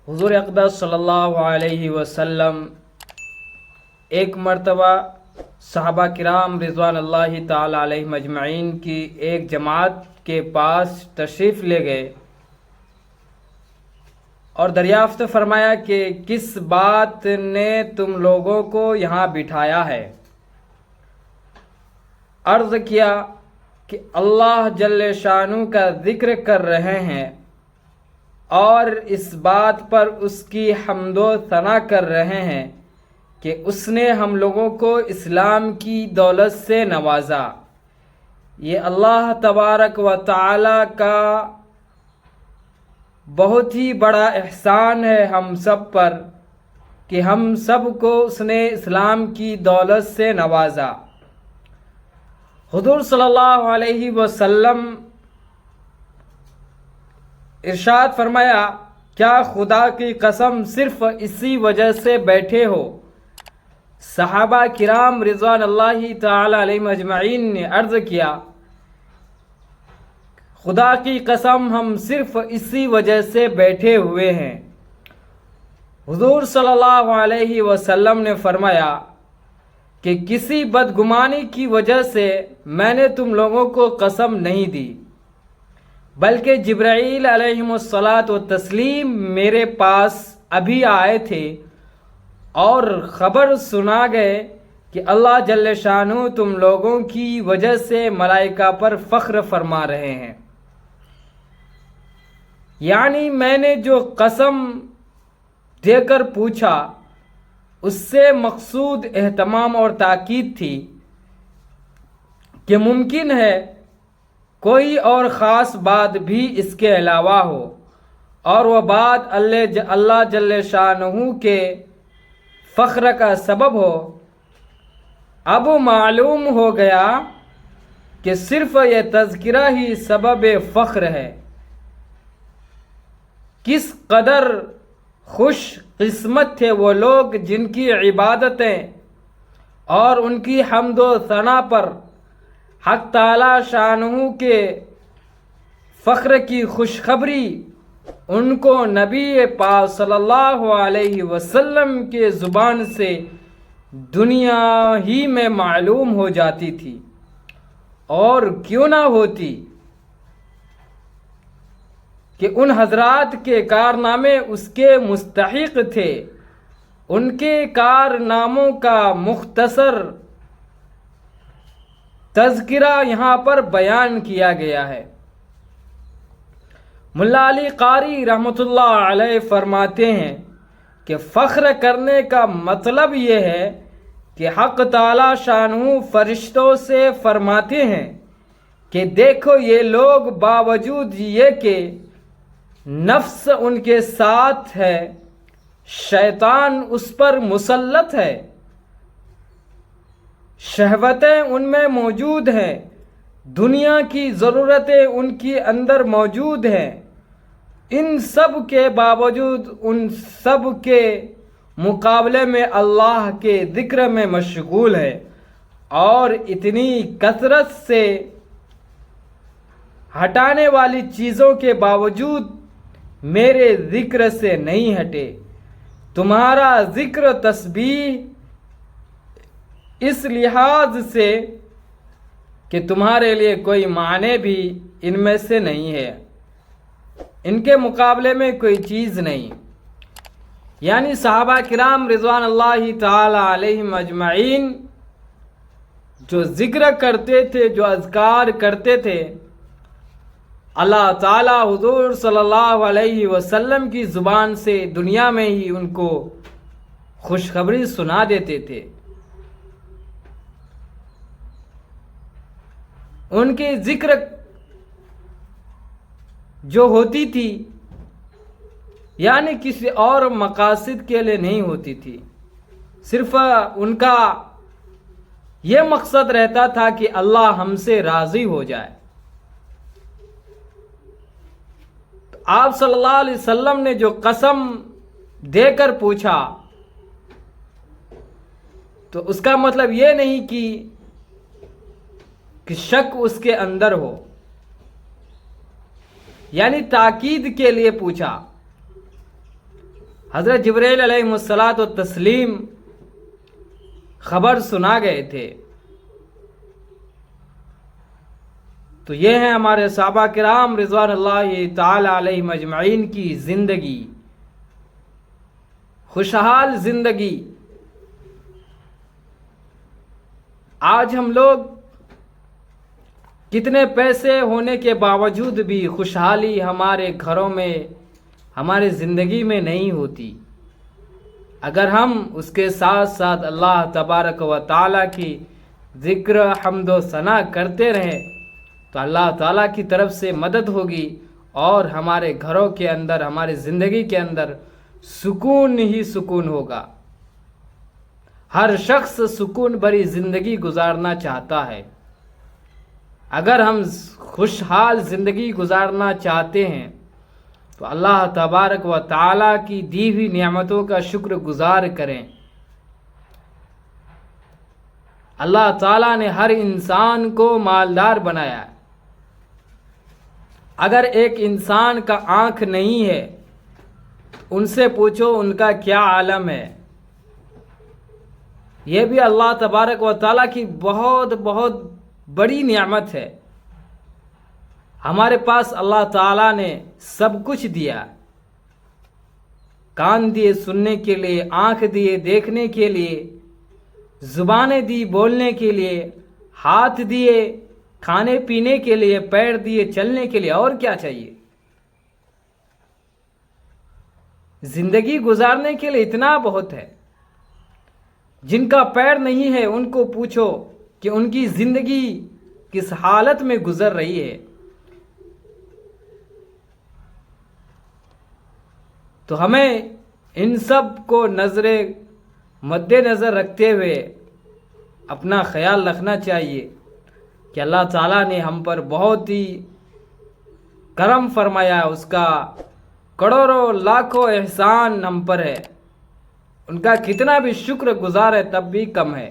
حضور اقدس صلی اللہ علیہ وسلم ایک مرتبہ صحابہ کرام رضوان اللہ تعالی علیہ مجمعین کی ایک جماعت کے پاس تشریف لے گئے اور دریافت فرمایا کہ کس بات نے تم لوگوں کو یہاں بٹھایا ہے۔ عرض کیا کہ اللہ جل شانہ کا ذکر کر رہے ہیں اور اس بات پر اس کی حمد و ثنا کر رہے ہیں کہ اس نے ہم لوگوں کو اسلام کی دولت سے نوازا۔ یہ اللہ تبارک و تعالی کا بہت ہی بڑا احسان ہے ہم سب پر کہ ہم سب کو اس نے اسلام کی دولت سے نوازا۔ حضور صلی اللہ علیہ وسلم ارشاد فرمایا، کیا خدا کی قسم صرف اسی وجہ سے بیٹھے ہو؟ صحابہ کرام رضوان اللہ تعالی علیہ مجمعین نے عرض کیا، خدا کی قسم ہم صرف اسی وجہ سے بیٹھے ہوئے ہیں۔ حضور صلی اللہ علیہ وسلم نے فرمایا کہ کسی بدگمانی کی وجہ سے میں نے تم لوگوں کو قسم نہیں دی، بلکہ جبرائیل علیہ الصلاۃ والتسلیم میرے پاس ابھی آئے تھے اور خبر سنا گئے کہ اللہ جل شانہ تم لوگوں کی وجہ سے ملائکہ پر فخر فرما رہے ہیں۔ یعنی میں نے جو قسم دے کر پوچھا اس سے مقصود اہتمام اور تاکید تھی کہ ممکن ہے کوئی اور خاص بات بھی اس کے علاوہ ہو اور وہ بات اللہ جل شانہ کے فخر کا سبب ہو۔ اب معلوم ہو گیا کہ صرف یہ تذکرہ ہی سبب فخر ہے۔ کس قدر خوش قسمت تھے وہ لوگ جن کی عبادتیں اور ان کی حمد و ثنا پر حق تعالی شانہ کے فخر کی خوشخبری ان کو نبی پاک صلی اللہ علیہ وسلم کے زبان سے دنیا ہی میں معلوم ہو جاتی تھی، اور کیوں نہ ہوتی کہ ان حضرات کے کارنامے اس کے مستحق تھے۔ ان کے کارناموں کا مختصر تذکرہ یہاں پر بیان کیا گیا ہے۔ ملا علی قاری رحمۃ اللہ علیہ فرماتے ہیں کہ فخر کرنے کا مطلب یہ ہے کہ حق تعالی شانہ فرشتوں سے فرماتے ہیں کہ دیکھو یہ لوگ باوجود یہ کہ نفس ان کے ساتھ ہے، شیطان اس پر مسلط ہے، شہوتیں ان میں موجود ہیں، دنیا کی ضرورتیں ان کے اندر موجود ہیں، ان سب کے باوجود ان سب کے مقابلے میں اللہ کے ذکر میں مشغول ہے، اور اتنی کثرت سے ہٹانے والی چیزوں کے باوجود میرے ذکر سے نہیں ہٹے۔ تمہارا ذکر تسبیح اس لحاظ سے کہ تمہارے لیے کوئی معنی بھی ان میں سے نہیں ہے، ان کے مقابلے میں کوئی چیز نہیں۔ یعنی صحابہ کرام رضوان اللہ تعالی علیہم اجمعین جو ذکر کرتے تھے، جو اذکار کرتے تھے، اللہ تعالی حضور صلی اللہ علیہ وسلم کی زبان سے دنیا میں ہی ان کو خوشخبری سنا دیتے تھے۔ ان کی ذکر جو ہوتی تھی یعنی کسی اور مقاصد کے لیے نہیں ہوتی تھی، صرف ان کا یہ مقصد رہتا تھا کہ اللہ ہم سے راضی ہو جائے۔ تو آپ صلی اللہ علیہ وسلم نے جو قسم دے کر پوچھا تو اس کا مطلب یہ نہیں کہ شک اس کے اندر ہو، یعنی تاکید کے لیے پوچھا۔ حضرت جبرائیل علیہ الصلاۃ والتسلیم خبر سنا گئے تھے۔ تو یہ ہیں ہمارے صحابہ کرام رضوان اللہ تعالی علیہم اجمعین کی زندگی، خوشحال زندگی۔ آج ہم لوگ کتنے پیسے ہونے کے باوجود بھی خوشحالی ہمارے گھروں میں، ہماری زندگی میں نہیں ہوتی۔ اگر ہم اس کے ساتھ ساتھ اللہ تبارک و تعالیٰ کی ذکر حمد و ثنا کرتے رہیں تو اللہ تعالیٰ کی طرف سے مدد ہوگی اور ہمارے گھروں کے اندر، ہماری زندگی کے اندر سکون ہی سکون ہوگا۔ ہر شخص سکون بھری زندگی گزارنا چاہتا ہے۔ اگر ہم خوشحال زندگی گزارنا چاہتے ہیں تو اللہ تبارک و تعالیٰ کی دی ہوئی نعمتوں کا شکر گزار کریں۔ اللہ تعالیٰ نے ہر انسان کو مالدار بنایا ہے۔ اگر ایک انسان کا آنکھ نہیں ہے، ان سے پوچھو ان کا کیا عالم ہے۔ یہ بھی اللہ تبارک و تعالیٰ کی بہت بہت بڑی نعمت ہے۔ ہمارے پاس اللہ تعالیٰ نے سب کچھ دیا، کان دیے سننے کے لیے، آنکھ دیے دیکھنے کے لیے، زبانیں دی بولنے کے لیے، ہاتھ دیے کھانے پینے کے لیے، پیر دیے چلنے کے لیے، اور کیا چاہیے؟ زندگی گزارنے کے لیے اتنا بہت ہے۔ جن کا پیر نہیں ہے ان کو پوچھو کہ ان کی زندگی کس حالت میں گزر رہی ہے۔ تو ہمیں ان سب کو مد نظر رکھتے ہوئے اپنا خیال رکھنا چاہیے کہ اللہ تعالیٰ نے ہم پر بہت ہی کرم فرمایا، اس کا کروڑوں لاکھوں احسان ہم پر ہے، ان کا کتنا بھی شکر گزار ہے تب بھی کم ہے۔